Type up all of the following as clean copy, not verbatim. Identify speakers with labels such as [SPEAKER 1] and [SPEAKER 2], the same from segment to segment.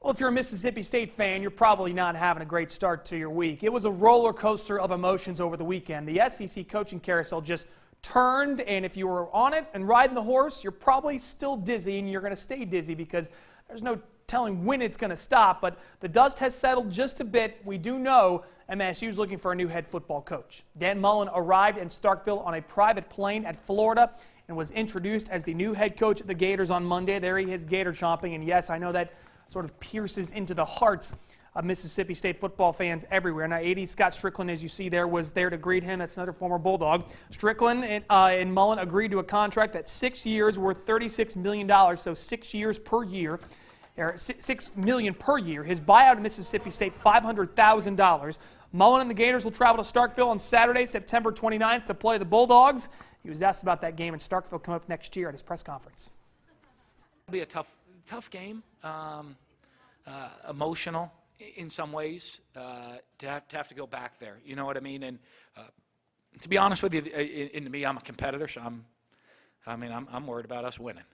[SPEAKER 1] Well, if you're a Mississippi State fan, you're probably not having a great start to your week. It was a roller coaster of emotions over the weekend. The SEC coaching carousel just turned, and if you were on it and riding the horse, you're probably still dizzy, and you're going to stay dizzy because there's no telling when it's going to stop. But the dust has settled just a bit. We do know MSU is looking for a new head football coach. Dan Mullen arrived in Starkville on a private plane at Florida and was introduced as the new head coach of the Gators on Monday. There he is, Gator chomping, and yes, I know that sort of pierces into the hearts of Mississippi State football fans everywhere. Now, AD Scott Strickland, as you see there, was there to greet him. That's another former Bulldog. Strickland and Mullen agreed to a contract that's 6 years worth $36 million, so 6 years per year, or $6 million per year. His buyout at Mississippi State, $500,000. Mullen and the Gators will travel to Starkville on Saturday, September 29th, to play the Bulldogs. He was asked about that game in Starkville coming up next year at his press conference.
[SPEAKER 2] It'll be a tough game, emotional in some ways, to have to go back there. You know what I mean? And to be honest with you, to me, I'm a competitor, so I'm worried about us winning.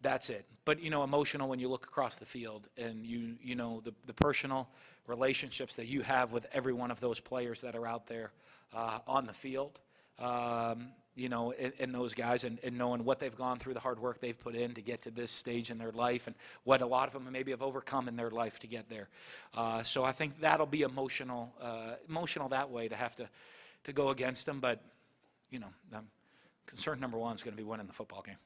[SPEAKER 2] That's it. But emotional when you look across the field and you know the personal relationships that you have with every one of those players that are out there on the field. And those guys and knowing what they've gone through, the hard work they've put in to get to this stage in their life and what a lot of them maybe have overcome in their life to get there. So I think that'll be emotional that way to have to go against them. But, concern number one is going to be winning the football game.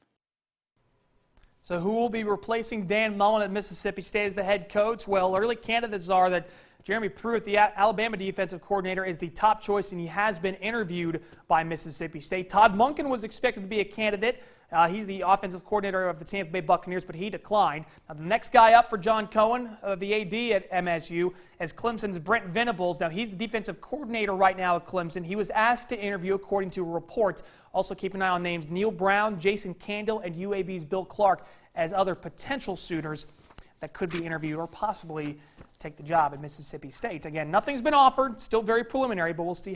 [SPEAKER 1] So who will be replacing Dan Mullen at Mississippi State as the head coach? Well, early candidates are that Jeremy Pruitt, the Alabama defensive coordinator, is the top choice, and he has been interviewed by Mississippi State. Todd Monken was expected to be a candidate. He's the offensive coordinator of the Tampa Bay Buccaneers, but he declined. Now, the next guy up for John Cohen, the AD at MSU, is Clemson's Brent Venables. Now, he's the defensive coordinator right now at Clemson. He was asked to interview, according to reports. Also, keep an eye on names Neil Brown, Jason Candle, and UAB's Bill Clark as other potential suitors that could be interviewed or possibly take the job at Mississippi State. Again, nothing's been offered, still very preliminary, but we'll see